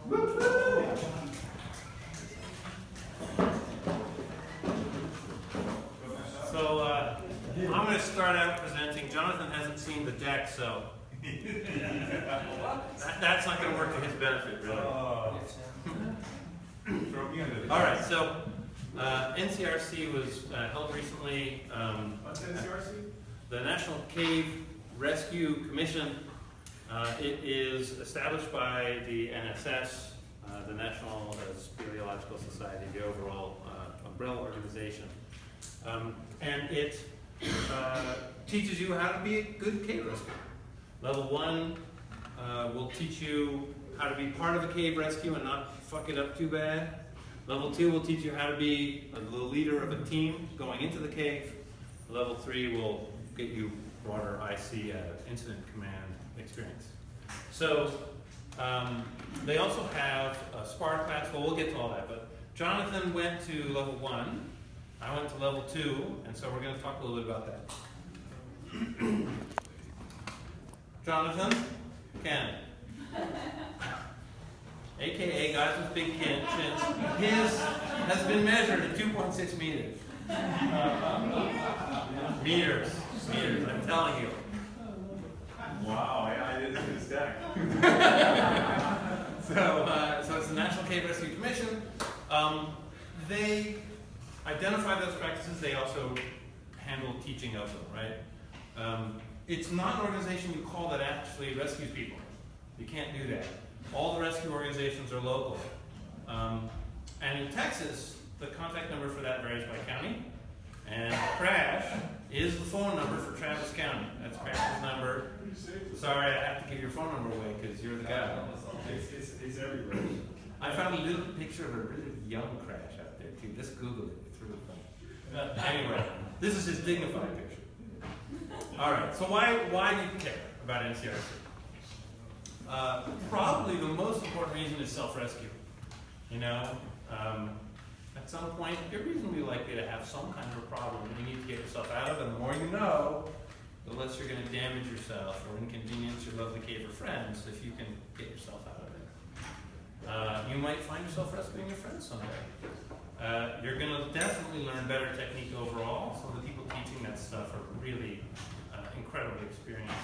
So I'm going to start out presenting. Jonathan hasn't seen the deck, so that's not going to work to his benefit, really. All right, so NCRC was held recently. What's NCRC? The National Cave Rescue Commission. It is established by the NSS, the National Speleological Society, the overall umbrella organization. And it teaches you how to be a good cave rescuer. Level 1 will teach you how to be part of a cave rescue and not fuck it up too bad. Level 2 will teach you how to be the leader of a team going into the cave. Level 3 will get you broader IC incident command experience. So they also have a SPAR class. Well, we'll get to all that. But Jonathan went to level 1. I went to level 2, and so we're going to talk a little bit about that. Jonathan, Ken, aka guys with big chins, his has been measured at 2.6 meters. Meters, I'm telling you. Wow, I didn't see this deck. So it's the National Cave Rescue Commission. They identify those practices. They also handle teaching of them, right? It's not an organization you call that actually rescues people. You can't do that. All the rescue organizations are local. And in Texas, the contact number for that varies by county. And Crash is the phone number for Travis County. That's Crash's number. Sorry, I have to give your phone number away because you're the guy. It's everywhere. I found a little picture of a really young Crash out there too. Just Google it. It's really funny. Anyway, this is his dignified picture. All right. So why do you care about NCRC? Probably the most important reason is self-rescue. You know, at some point, you're reasonably likely to have some kind of a problem that you need to get yourself out of, and the more you know, the less you're going to damage yourself or inconvenience your lovely caver friends if you can get yourself out of it. You might find yourself rescuing your friends someday. You're going to definitely learn better technique overall. Some of the people teaching that stuff are really incredibly experienced.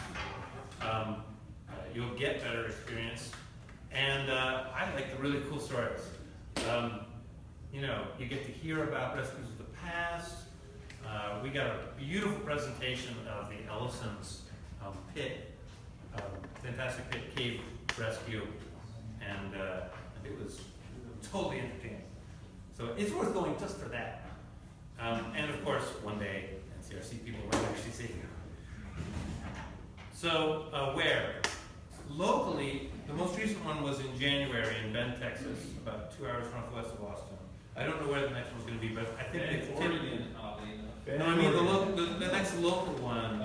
You'll get better experience. And I like the really cool stories. You know, you get to hear about rescues of the past. We got a beautiful presentation of the Ellison's pit, fantastic pit cave rescue, and it was totally entertaining. So it's worth going just for that. And of course, one day, NCRC people might actually see you. So where? Locally, the most recent one was in January in Bend, Texas, about 2 hours northwest of Austin. I don't know where the next one's going to be, but I think it's Oregon, no, I mean the next local one,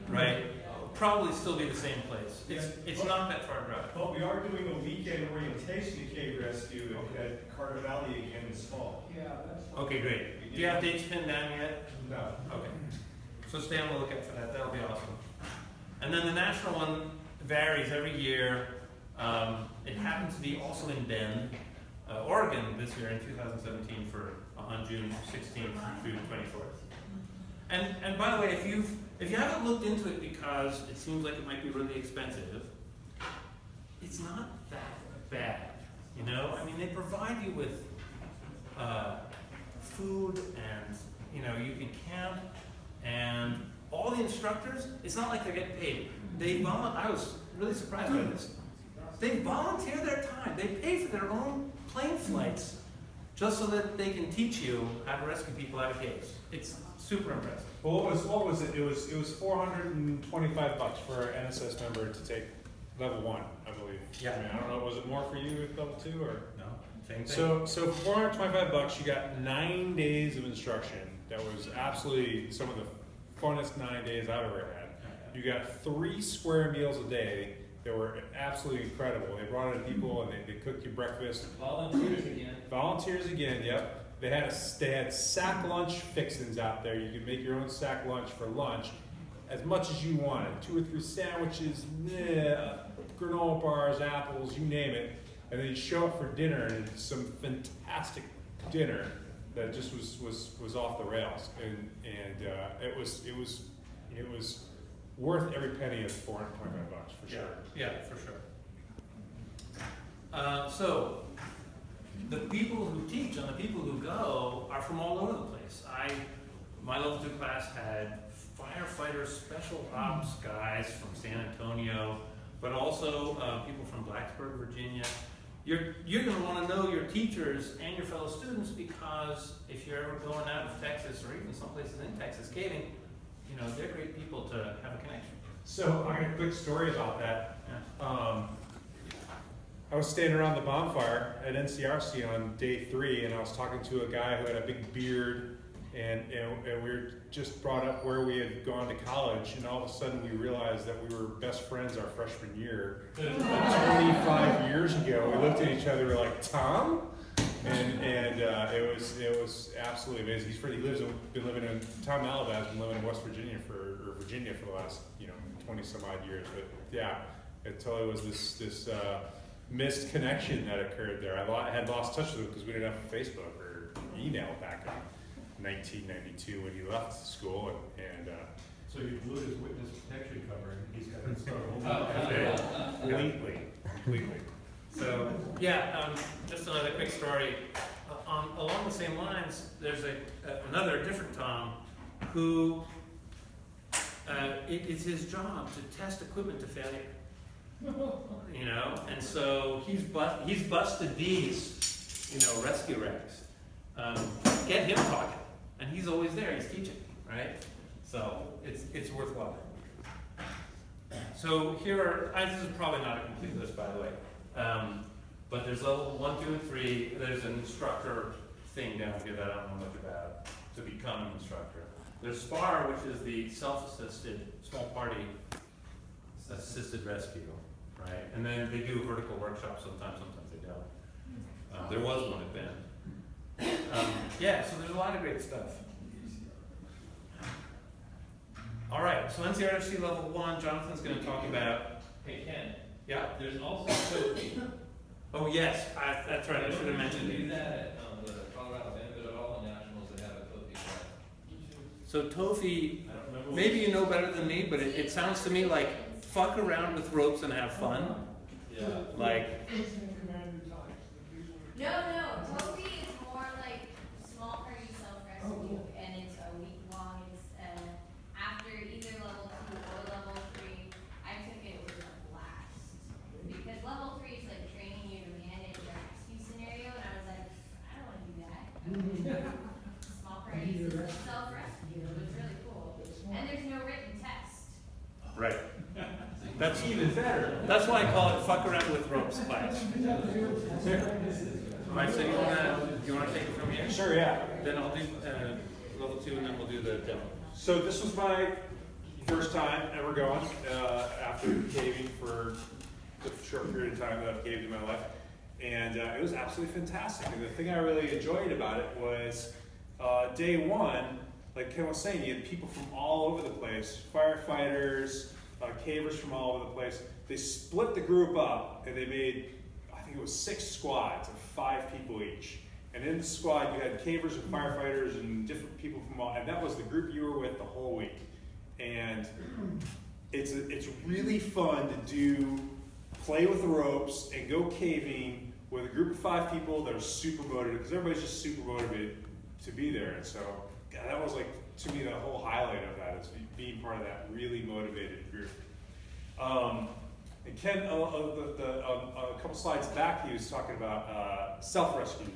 right? Probably still be the same place. It's not that far drive. But we are doing a weekend orientation to cave rescue at Carter Valley again this fall. Yeah, that's Okay, great. Do you have dates pinned down yet? No. Okay. So stay on the lookout for that. That'll be awesome. And then the national one varies every year. It happens to be also in Bend, Oregon this year in 2017 on June 16th through 24th. And by the way, if you haven't looked into it because it seems like it might be really expensive, it's not that bad. You know, I mean, they provide you with food, and you know, you can camp, and all the instructors, it's not like they're getting paid. I was really surprised by this. They volunteer their time. They pay for their own plane flights just so that they can teach you how to rescue people out of caves. It's super impressive. Well, what was it? It was $425 for an NSS member to take level 1, I believe. Yeah. I mean, I don't know. Was it more for you at level 2 or? No, same thing. So for $425, you got 9 days of instruction. That was absolutely some of the funnest 9 days I've ever had. You got 3 square meals a day that were absolutely incredible. They brought in people and they cooked you breakfast. Volunteers again, yep. They had sack lunch fixins out there. You could make your own sack lunch for lunch, as much as you wanted. 2 or 3 sandwiches, granola bars, apples, you name it. And then you show up for dinner, and it's some fantastic dinner that just was off the rails, and it was worth every penny of $425 for sure. Yeah, for sure. So the people who teach and the people who go are from all over the place. My level 2 class had firefighter special ops guys from San Antonio, but also people from Blacksburg, Virginia. You're going to want to know your teachers and your fellow students, because if you're ever going out of Texas or even some places in Texas caving, you know, they're great people to have a connection. So I got a quick story about that. Yeah. I was standing around the bonfire at NCRC on day 3, and I was talking to a guy who had a big beard, and we were just brought up where we had gone to college, and all of a sudden we realized that we were best friends our freshman year. 25 years ago, we looked at each other, we were like, Tom? And it was absolutely amazing. Been living in Tom Malabat has been living in West Virginia for the last 20 some odd years. But yeah, it totally was this missed connection that occurred there. I had lost touch with him because we didn't have Facebook or email back in 1992 when he left school, and so you blew his witness protection cover, and he's got it started. completely. So yeah, just another quick story. Along the same lines, there's another different Tom who it is his job to test equipment to failure. You know, and so he's busted these, rescue wrecks. Get him talking, and he's always there. He's teaching, right? So it's worthwhile. So this is probably not a complete list, by the way, but there's level 1, 2, and 3. There's an instructor thing down here that I don't know much about to become an instructor. There's SPAR, which is the self-assisted small party assisted rescue, right? And then they do vertical workshops sometimes they don't. There was one at Bend. So there's a lot of great stuff. All right, so NCRC Level 1, Jonathan's going to talk about. Hey Ken, Yeah. there's also TOEFI. Oh yes, that's right. I should have mentioned Do it. that at the Colorado Benefit of all the nationals that have a TOEFI class. So TOEFI, I don't remember. maybe you know better than me, but it sounds to me like fuck around with ropes and have fun. Yeah. Like. No, TOEFI is more like small party self-rescue, and it's a week long. It's after either level 2 or level 3. I took it was a blast, because level 3 is like training you to manage a rescue scenario, and I was like, I don't want to do that. Small party self-rescue. It was really cool, and there's no written test. Right. That's even better. That's why I call it fuck around with ropes class. Right, so you wanna take it from here? Sure, yeah. Then I'll do level 2, and then we'll do the demo. So this was my first time ever going after caving for the short period of time that I've caved in my life, and it was absolutely fantastic. And the thing I really enjoyed about it was day 1, like Ken was saying, you had people from all over the place, firefighters, cavers from all over the place. They split the group up, and they made, I think it was 6 squads of 5 people each. And in the squad, you had cavers and firefighters and different people from all, and that was the group you were with the whole week. And it's really fun to play with the ropes and go caving with a group of 5 people that are super motivated, because everybody's just super motivated to be there. And so, God, that was like, to me, the whole highlight of that is being part of that really motivated group. And Ken, a couple slides back, he was talking about self-rescue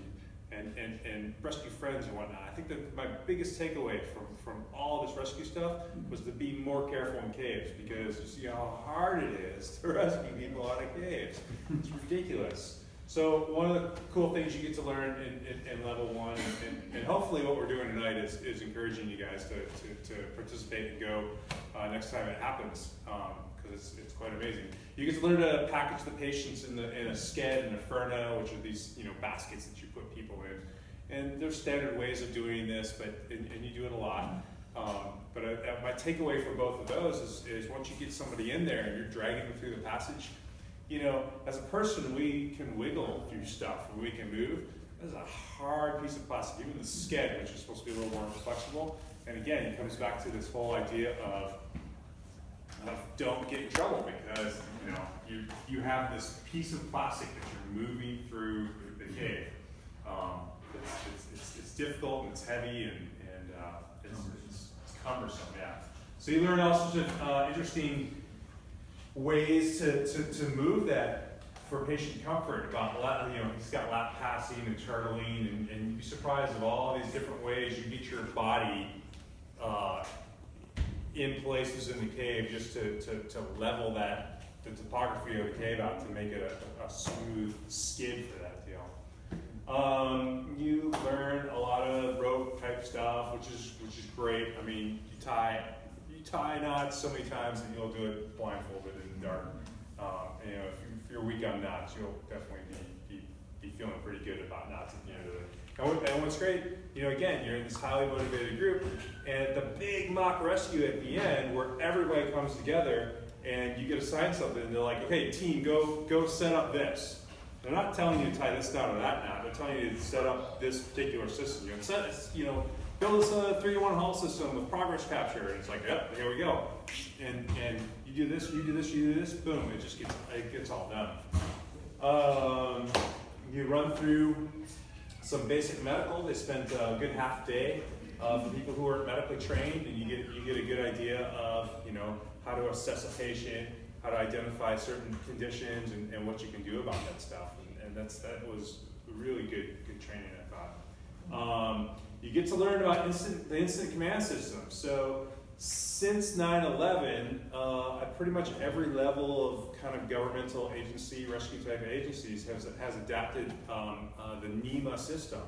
and rescue friends and whatnot. I think that my biggest takeaway from all this rescue stuff was to be more careful in caves, because you see how hard it is to rescue people out of caves. It's ridiculous. So one of the cool things you get to learn in level 1, and hopefully what we're doing tonight is encouraging you guys to participate and go next time it happens, because it's quite amazing. You get to learn to package the patients in a sked and a furno, which are these baskets that you put people in. And there's standard ways of doing this, and you do it a lot. But my takeaway for both of those is once you get somebody in there and you're dragging them through the passage, you know, as a person, we can wiggle through stuff, and we can move. This is a hard piece of plastic. Even the sked, which is supposed to be a little more flexible. And again, it comes back to this whole idea of don't get in trouble, because you know you have this piece of plastic that you're moving through the cave. It's difficult and it's heavy and it's cumbersome. Yeah. So you learn all sorts of interesting ways to move that for patient comfort. About he's got lap passing and turtling, and you'd be surprised of all these different ways you get your body in places in the cave just to level the topography of the cave out to make it a smooth skid for that deal. You learn a lot of rope type stuff, which is great. I mean, you tie knots so many times that you'll do it blindfolded in the dark. You know, if you're weak on knots, you'll definitely be feeling pretty good about knots at the end of it. And what's great, you know, again, you're in this highly motivated group, and the big mock rescue at the end, where everybody comes together, and you get assigned something, and they're like, okay, team, go set up this. They're not telling you to tie this knot or that knot. They're telling you to set up this particular system. Build this 3-in-1 hull system with progress capture, and it's like, yep, here we go. And you do this, you do this, you do this, boom, it gets all done. You run through some basic medical. They spent a good half day for people who aren't medically trained, and you get a good idea of how to assess a patient, how to identify certain conditions, and what you can do about that stuff. And that was really good training, I thought. You get to learn about the incident command system. So since 9/11, pretty much every level of kind of governmental agency, rescue type agencies has adapted the NEMA system.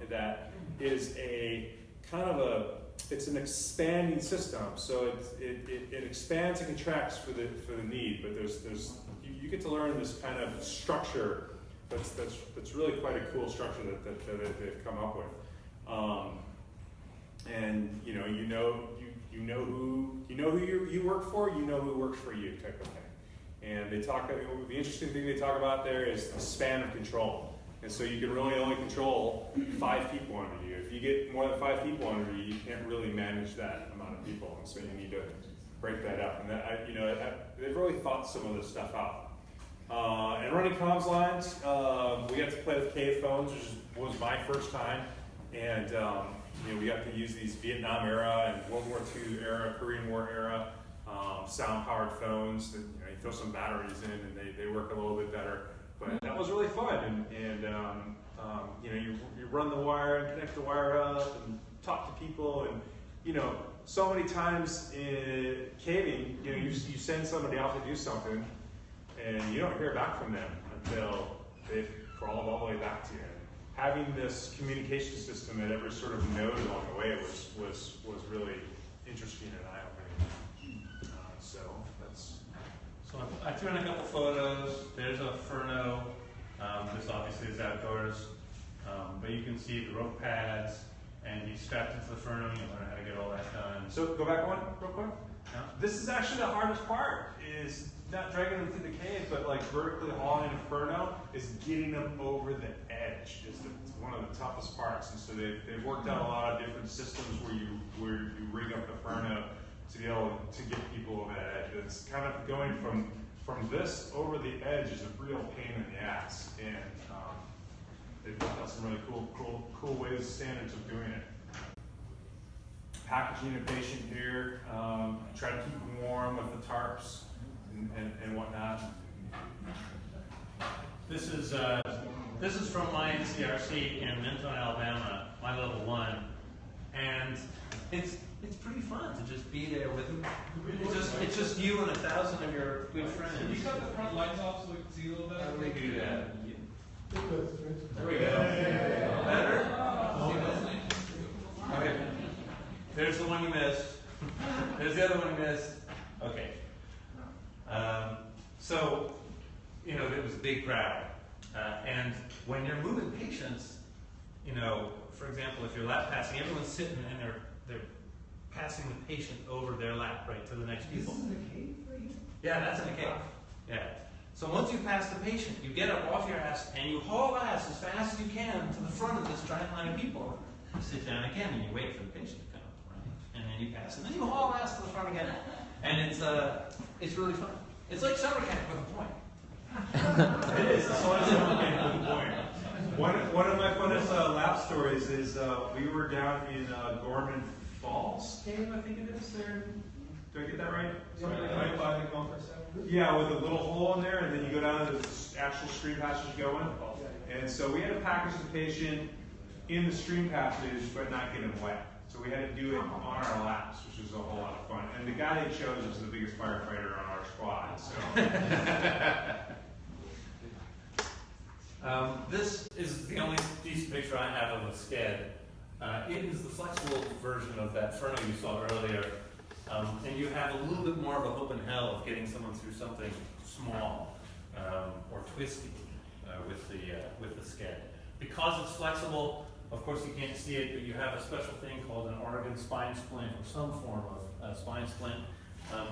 That is a kind of it's an expanding system. So it expands and contracts for the need, but you get to learn this kind of structure that's really quite a cool structure that they've come up with. And you know who you work for, you know who works for you, type of thing. And the interesting thing they talk about there is the span of control. And so you can really only control 5 people under you. If you get more than 5 people under you, you can't really manage that amount of people. And so you need to break that up. And they've really thought some of this stuff out. And running comms lines, we got to play with cave phones, which was my first time. And we got to use these Vietnam era and World War II era, Korean War era sound-powered phones that you throw some batteries in and they work a little bit better. But that was really fun. And you run the wire and connect the wire up and talk to people. And so many times in caving, you send somebody out to do something, and you don't hear back from them until they've crawled all the way back to you. Having this communication system at every sort of node along the way was really interesting and eye-opening. So I threw in a couple photos. There's a Furno. This obviously is outdoors, but you can see the rope pads, and you strap into the Furno, and you learn how to get all that done. So go back one real quick. Yeah. This is actually the hardest part, is not dragging them through the cave, but like vertically hauling a Furno is getting them over the edge. It's one of the toughest parts. And so they've worked out a lot of different systems where you rig up the Furno to be able to get people over that edge. It's kind of going from this over the edge is a real pain in the ass. And they've worked out some really cool ways, standards of doing it. Packaging a patient here, try to keep them warm with the tarps and whatnot. This is from my NCRC in Minton, Alabama, my level 1, and it's pretty fun to just be there with them. It's just you and 1,000 of your good friends. Can you cut the front lights off so we can see a little better? How do we do that? There we go. Better? Okay. There's the one you missed. There's the other one you missed. Okay. So, it was a big crowd. And when you're moving patients, for example, if you're lap passing, everyone's sitting and they're passing the patient over their lap right to the next people. This is a cave right here? Yeah, that's in a cave. Yeah. So once you pass the patient, you get up off your ass and you haul ass as fast as you can to the front of this giant line of people. You sit down again and you wait for the patient to come, right? And then you pass, and then you haul ass to the front again. And it's really fun. It's like summer camp with a point. It is. It's always a good point. One of my funnest lab stories is we were down in Gorman Falls Cave, I think it is there. Do I get that right? Right by the conference center? Yeah, with a little hole in there, and then you go down to the actual stream passage going. And so we had to package the patient in the stream passage, but not get him wet. So we had to do it on our laps, which was a whole lot of fun. And the guy they chose was the biggest firefighter on our squad. So. This is the only decent picture I have of a sked. It is the flexible version of that Furno you saw earlier. And you have a little bit more of a hope in hell of getting someone through something small or twisty with the sked. Because it's flexible, of course you can't see it, but you have a special thing called an Oregon spine splint or some form of spine splint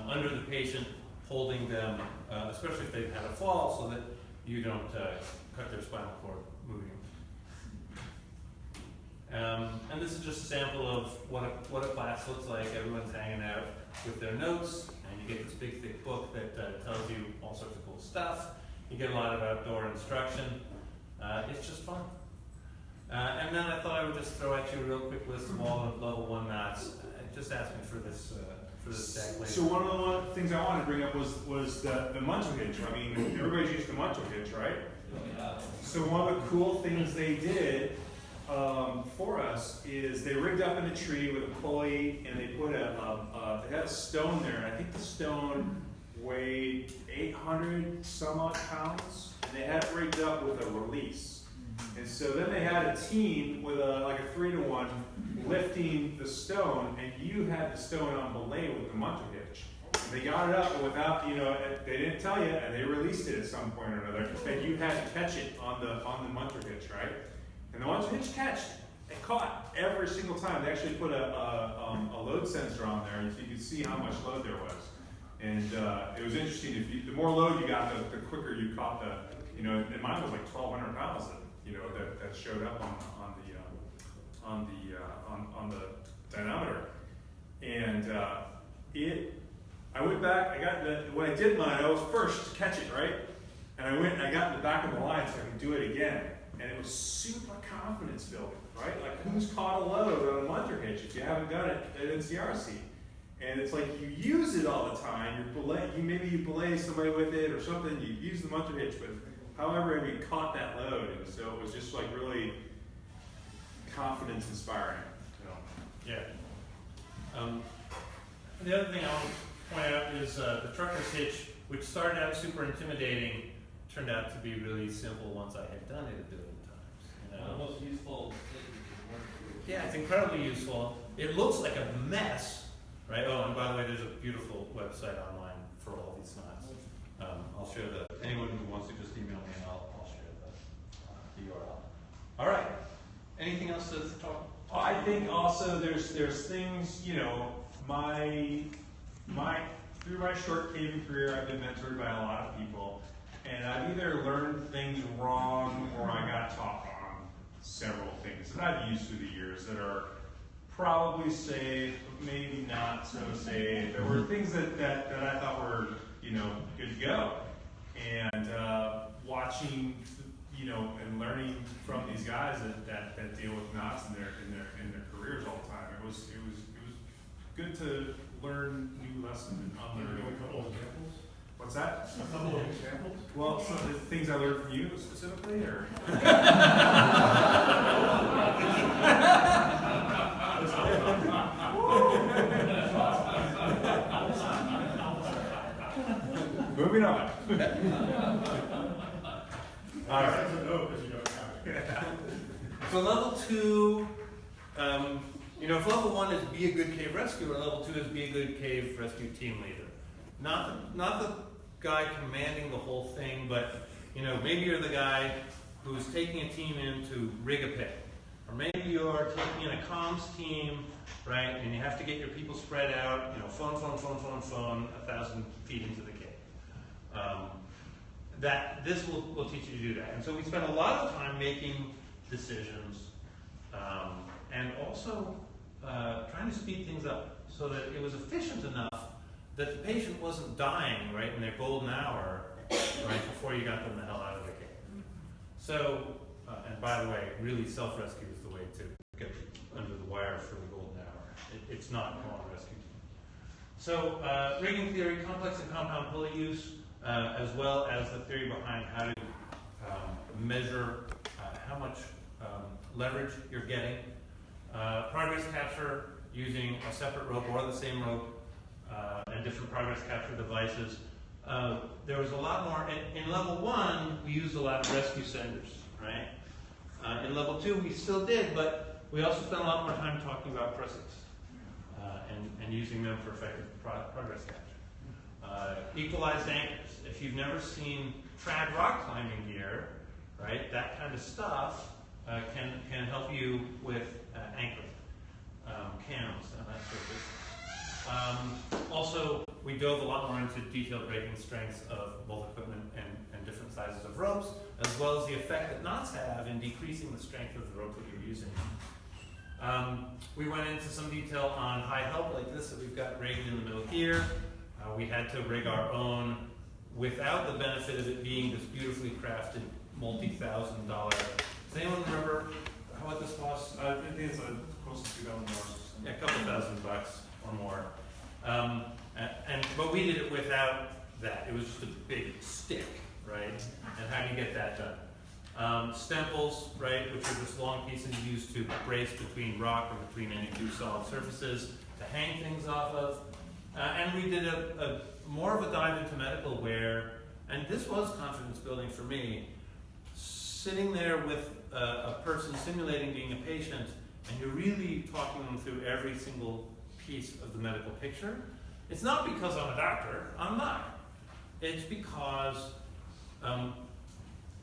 under the patient, holding them, especially if they've had a fall, so that you don't cut their spinal cord moving. And this is just a sample of what a class looks like. Everyone's hanging out with their notes, and you get this big thick book that tells you all sorts of cool stuff. You get a lot of outdoor instruction. It's just fun. And then I thought I would just throw at you a real quick list of all the level 1 mats. Just ask me for this stack later. So one of the things I wanted to bring up was the Muncho hitch. I mean, everybody's used to Muncho hitch, right? So one of the cool things they did for us is they rigged up in a tree with a pulley, and they put they had a stone there, and I think the stone weighed 800 some odd pounds, and they had it rigged up with a release. And so then they had a team with like a 3-to-1 lifting the stone, and you had the stone on belay with the Muncho hitch. And they got it up, but without, they didn't tell you, and they released it at some point or another, and you had to catch it on the Muncho hitch, right? And the Muncho hitch it caught every single time. They actually put a load sensor on there, so you could see how much load there was. And it was interesting. The more load you got, the quicker you caught and mine was like 1,200 pounds that showed up on the dynamometer. And I went back. When I did mine, I was first to catch it, right? And I got in the back of the line so I could do it again. And it was super confidence building, right? Like, who's caught a load on a Muncho hitch if you haven't done it at NCRC? And it's like you use it all the time. Maybe you belay somebody with it or something. You use the Muncho hitch, but however you caught that load, and so it was just like really confidence inspiring. Yeah. The other thing I want to point out is the trucker's hitch, which started out super intimidating, turned out to be really simple once I had done it a billion times. The most useful thing to work through. Yeah, it's incredibly useful. It looks like a mess, right? Oh, and by the way, there's a beautiful website online for all these knots. I'll share anyone who wants to just email me and I'll share the URL. All right. Anything else to talk? I think also there's things, through my short caving career, I've been mentored by a lot of people, and I've either learned things wrong or I got taught on several things that I've used through the years that are probably safe, maybe not so safe. There were things that I thought were, good to go. And watching, and learning from these guys that deal with knots in their careers all the time. It was good to learn new lessons on their. What's that? A couple of examples? Well, some of the things I learned from you specifically, or. Moving on. All right. So level 2, if level 1 is be a good cave rescuer, level 2 is be a good cave rescue team leader. Not the guy commanding the whole thing, but maybe you're the guy who's taking a team in to rig a pit, or maybe you're taking in a comms team, right? And you have to get your people spread out. Phone, 1,000 feet into the cave. that this will teach you to do that. And so we spent a lot of time making decisions, and also trying to speed things up so that it was efficient enough that the patient wasn't dying right in their golden hour right before you got them the hell out of the cave. So, and by the way, really self-rescue is the way to get under the wire for the golden hour. It's not a long rescue team. So, rigging theory, complex and compound pulley use, as well as the theory behind how to measure how much leverage you're getting. Progress capture using a separate rope or the same rope, and different progress capture devices. There was a lot more. In level 1, we used a lot of rescue senders, right? In level 2, we still did, but we also spent a lot more time talking about prusiks and using them for effective progress capture. Equalized anchors. If you've never seen trad rock climbing gear, right, that kind of stuff can help you with anchoring, cams, and that sort of business. Also, we dove a lot more into detailed breaking strengths of both equipment and different sizes of ropes, as well as the effect that knots have in decreasing the strength of the rope that you're using. We went into some detail on high help like this that we've got rigged in the middle here. We had to rig our own without the benefit of it being this beautifully crafted multi-$1,000. Does anyone remember what this costs? I think it's close to $2,000. Yeah, a couple $1,000 or more. But we did it without that. It was just a big stick, right? And how do you get that done? Stemples, right, which are just long pieces used to brace between rock or between any two solid surfaces to hang things off of. And we did a more of a dive into medical wear, and this was confidence building for me. Sitting there with a person simulating being a patient, and you're really talking them through every single piece of the medical picture. It's not because I'm a doctor, I'm not. It's because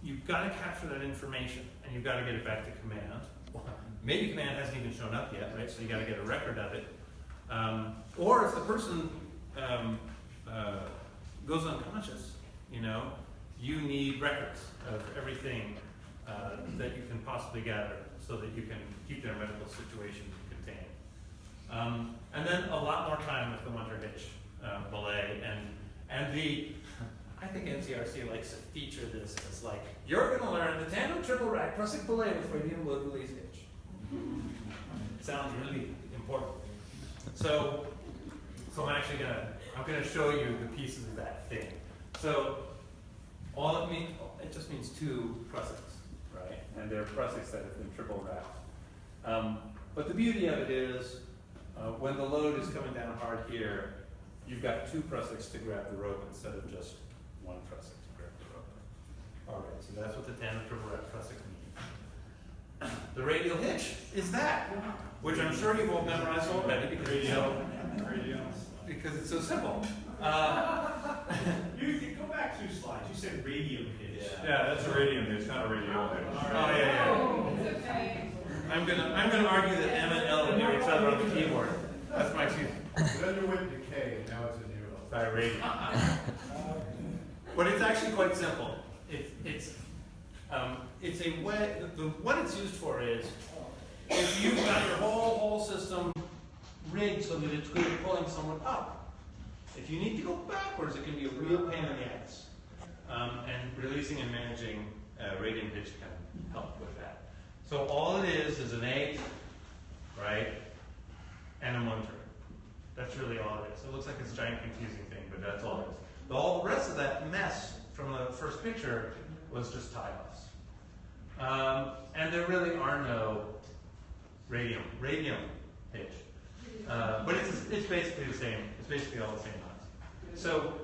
you've got to capture that information, and you've got to get it back to command. Maybe command hasn't even shown up yet, right? So you got to get a record of it. Or if the person goes unconscious, you know, you need records of everything that you can possibly gather so that you can keep their medical situation contained. And then a lot more time with the Munter Hitch belay. And I think NCRC likes to feature this as like, you're going to learn the tandem triple rack Prusik belay with radial load release hitch. It sounds really important. So I'm actually I'm gonna show you the pieces of that thing. So it just means 2 Prusiks, right? And they're Prusiks that have been triple wrapped. But the beauty of it is, when the load is coming down hard here, you've got 2 Prusiks to grab the rope instead of just 1 Prusik to grab the rope. All right, so that's what the tandem triple wrap Prusik means. The radial hitch is that, which I'm sure you've all memorized already because it's so simple. You can go back 2 slides. You said radium hitch. Yeah, that's a radium hitch, not a radial hitch. Oh yeah. It's okay. I'm gonna argue that M and L are near each other on the keyboard. That's my excuse. Then you went to K, now it's a 0. By radium. But it's actually quite simple. It's a way. What it's used for is if you've got your whole system rigged so that it's good at pulling someone up. If you need to go backwards, it can be a real pain in the ass. And releasing and managing radium hitch can help with that. So all it is an 8, right, and a Munter. That's really all it is. It looks like it's a giant confusing thing, but that's all it is. But all the rest of that mess from the first picture was just tie-offs. And there really are no radium hitch. But it's basically the same. It's basically all the same knots. So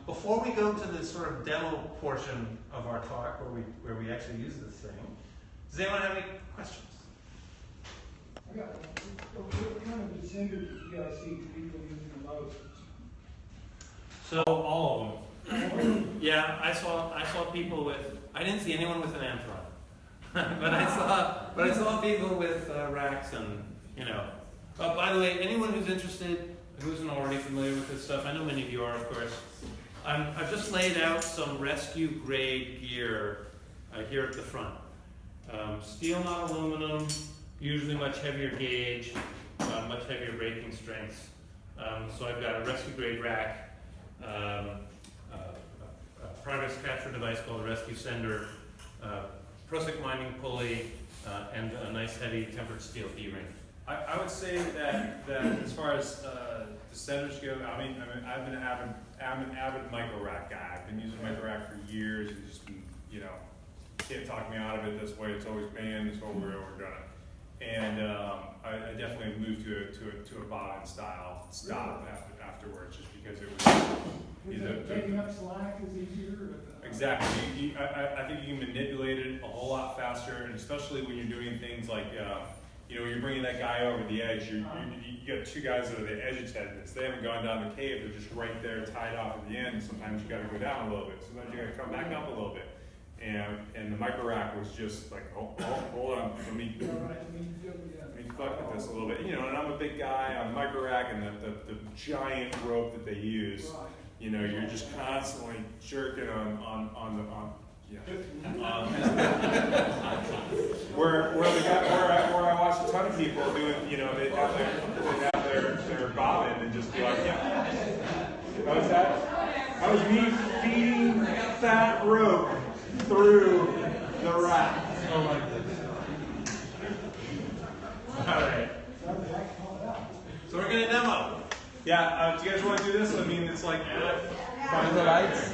before we go to the sort of demo portion of our talk, where we actually use this thing, does anyone have any questions? I got one. What kind of descendant do you guys see people using the most? So All of them. yeah, I saw people with. I didn't see anyone with an Antron, but I saw people with racks and by the way, anyone who's interested, who isn't already familiar with this stuff, I know many of you are, of course. I've just laid out some rescue grade gear here at the front. Steel, not aluminum, usually much heavier gauge, much heavier braking strengths. So I've got a rescue grade rack, a progress capture device called a rescue sender, Prosic winding pulley, and a nice heavy tempered steel D-ring. I would say that as far as the senders go, I'm an avid micro rack guy. I've been using micro rack for years. It's just been, can't talk me out of it. That's the way it's always been. That's what we're done. And I definitely moved to a bobbin style stop afterwards, just because it was Taking up slack is easier. Exactly. I think you can manipulate it a whole lot faster, and especially when you're doing things like, you're bringing that guy over the edge. You got two guys that are the edge attendants. They haven't gone down the cave. They're just right there, tied off at the end. Sometimes you got to go down a little bit. Sometimes you got to come back up a little bit. And the micro rack was just like, hold on, let me fuck with this a little bit. And I'm a big guy on micro rack, and the giant rope that they use. You're just constantly jerking on where I watch a ton of people doing, they have their bobbin and just be like, What was that? That was me feeding fat rope through the rack. Oh my goodness. All right. So we're gonna demo. Yeah, do you guys want to do this? I mean, it's like find the lights.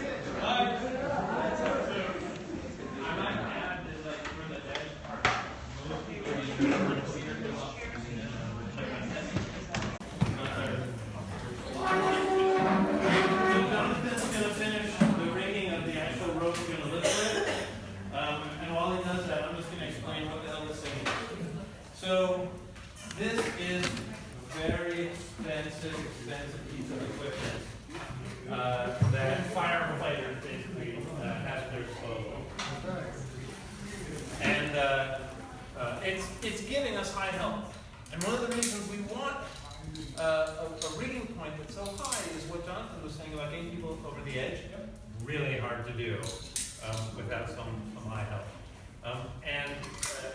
So this is very expensive piece of equipment that firefighters basically have at their disposal. And it's giving us high health. And one of the reasons we want a rigging point that's so high is what Jonathan was saying about getting people over the edge. Really hard to do without some high health. And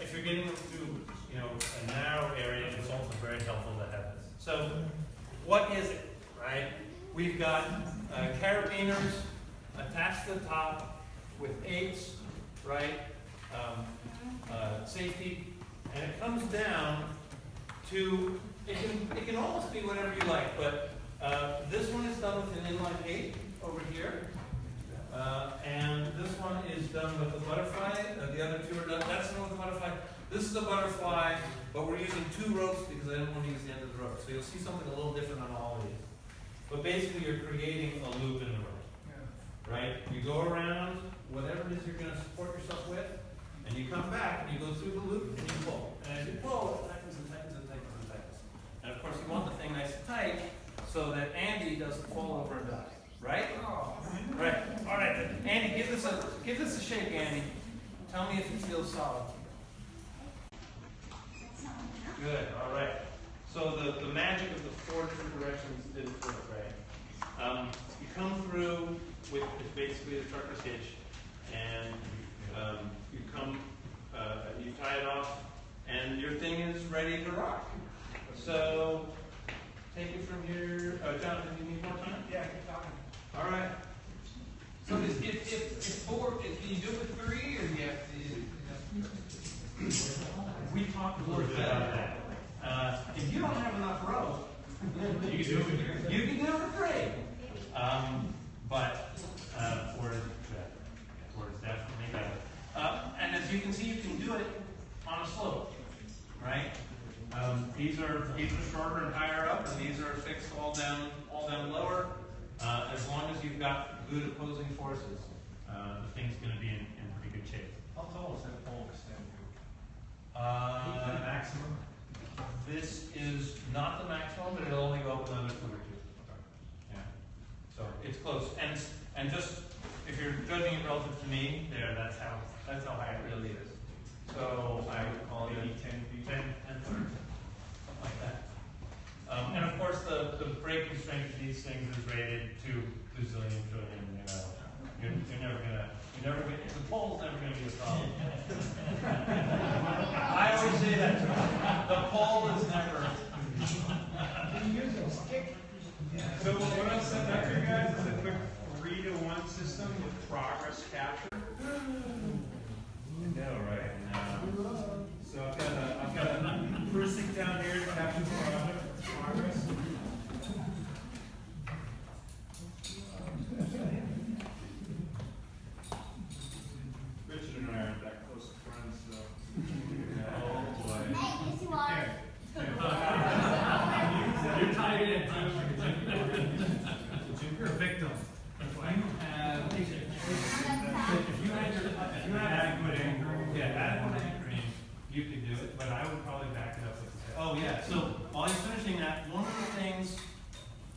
if you're getting them through a narrow area, it's also very helpful to have this. So, what is it, right? We've got carabiners attached to the top with 8s, right? Safety, and it comes down to, it can almost be whatever you like, but this one is done with an inline 8 over here. And this one is done with a butterfly. The other two are done. That's the one with the butterfly. This is a butterfly, but we're using 2 ropes because I didn't want to use the end of the rope. So you'll see something a little different on all of these. But basically, you're creating a loop in the rope, right? You go around whatever it is you're going to support yourself with, and you come back and you go through the loop and you pull. And as you pull, it tightens and tightens and tightens and tightens. And of course, you want the thing nice and tight so that Andy doesn't fall over and die. Right? Right. All right. Then. Andy, give this a shake, Andy. Tell me if it feels solid. Good. All right. So the magic of the 4 different directions did it work, right? You come through with basically the trucker's hitch, and you come, you tie it off, and your thing is ready to rock. So take it from here. Jonathan, do you need more time? Yeah, keep talking. All right. So if you do it with 3, or do you have to? We talked a little bit about that. If you don't have enough rope, you can do it with 3. But 4 is better. 4 is definitely better. And as you can see, you can do it on a slope, right? These are shorter and higher up, and these are fixed all down lower. As long as you've got good opposing forces, the thing's going to be in pretty good shape. How tall is that pole extend to? The maximum. This is not the maximum, but it'll only go up another 2 or 2. Yeah. So it's close, and just if you're judging it relative to me, that's how high it really is. So I would call it 10 feet, 10 something like that. And of course, the braking strength of these things is rated to gazillion, trillion, you're never gonna, the pole's never gonna be a problem. I always say that to them. The pole is never. Can you use a stick? So what I'm setting up here, guys, is a quick 3-to-1 system with progress capture. I know, right? So I've got a person down here to capture progress. Richard and I aren't that close of friends, so. Oh boy. Hey, yes you are. You're tied in, you're a victim. If you had adequate anchoring, you could do it, but I would probably back it up with the oh yeah, so while you're finishing that, one of the things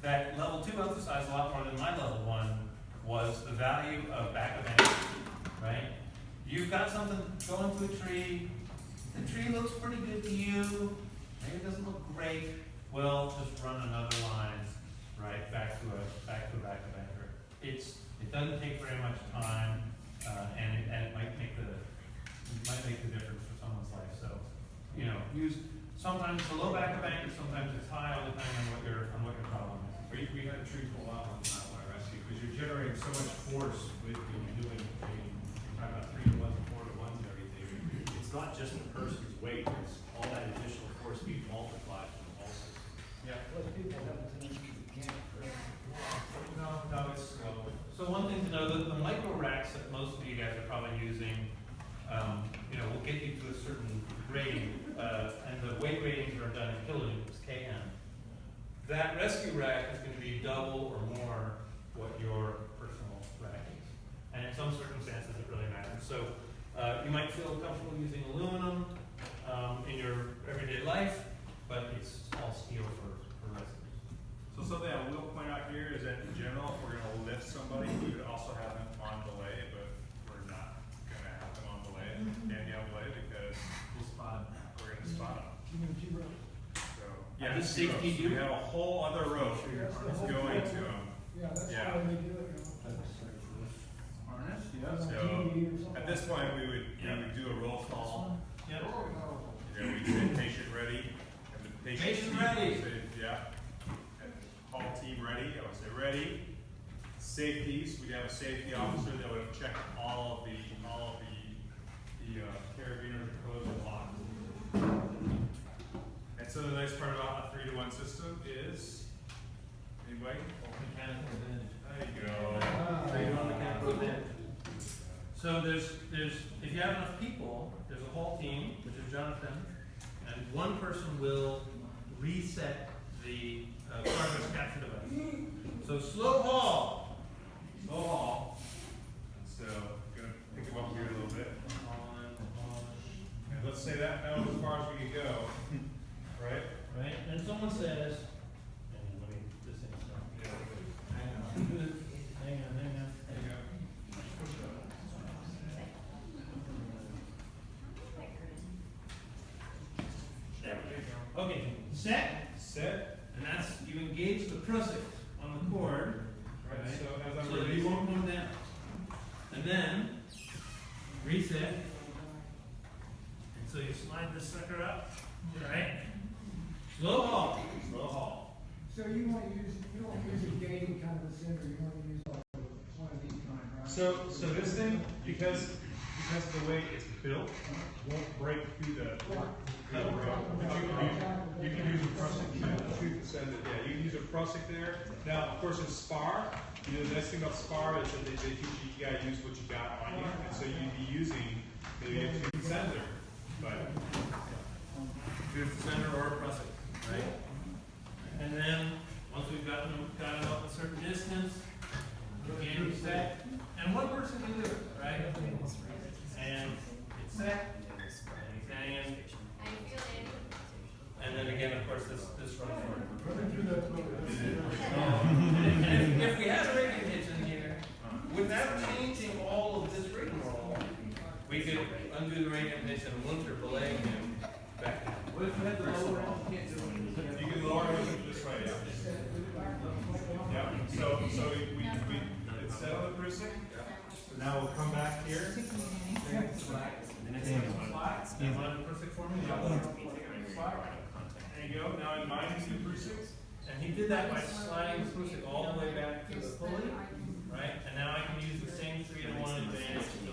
that level 2 emphasized a lot more than my level 1 was the value of back of anchor, right? You've got something going to a tree, the tree looks pretty good to you, maybe it doesn't look great, well, just run another line, right, back to a back of anchor. It doesn't take very much time, and it might make the difference for someone's life. So, use sometimes it's a low back of anchor, sometimes it's high, all depending on what your problem is. We had a tree pull out on that one rescue because you're generating so much force with doing talking about 3-to-1s and 4-to-1s and everything. It's not just the person's weight; it's all that additional force being multiplied from the whole system. Yeah. Most people have a tendency to camp. No, it's slow. So one thing to know, the micro racks that most of you guys are probably using, will get you to a certain rating, and the weight ratings are done in kilonewtons, kN. That rescue rack is going to be double or more what your personal rack is. And in some circumstances, it really matters. So you might feel comfortable using aluminum in your everyday life, but it's all steel for rescues. So something I will point out here is that in general, if we're going to lift somebody, we would also have them on belay, but we're not going to have them on belay. Can't be on belay because we're going to spot them. So yeah, Just safety we have a whole other rope that's going to them. Yeah, that's Yeah. why they do it. Harness, So at this point, we would do a roll call. Yep. We'd say patient ready. And the Patient team ready. would say, yeah. Call team ready. I would say ready. Safeties. We'd have a safety officer that would check all of the carabiners, codes, and locks. And so the nice part about a 3-to-1 system is anybody? Mechanical advantage. There you go. Mechanical advantage. So there's if you have enough people, there's a whole team, which is Jonathan, and one person will reset the progress capture device. So slow haul. Slow haul. And so I'm gonna pick him up here a little bit. And let's say that was as far as we could go. Right? Right? And someone says, and let me just say something. Hang on. There you go. There we go. Okay, set. Set. And that's, you engage the prusik on the cord. Right. Right. So as I'm So that you releasing, won't come down. And then, reset. And so you slide this sucker up, right? Slow haul. slow haul. So you don't use a gating kind of a center, you want to use one of these kind, right? So this thing, because of the way it's built, won't break through the rope. You can use a prusik to send it. Yeah, you can use a prusik there. Now, of course, in spar, the nice thing about spar is that they teach you gotta use what you got on you, and so you'd be using maybe a tooth sender, but Tooth sender or a prusik, right? And then, once we've got them up a certain distance, again, reset. And one person can do it, right? And it's set. And he's hanging. And then again, of course, this runs forward. And if we had a rating hitch in here, without changing all of this rigmarole, we could undo the rating hitch and winter belaying him back down. What if you had the lower end, you can't do it? you can lower it this way, yeah. Yeah, so we set on the Prusik. So now we'll come back here. And it's flat. Stand on the Prusik for me. There you go. Now I'm minding two Prusiks. And he did that by sliding the Prusik all the way back to the pulley, right? And now I can use the same 3-to-1 advantage to the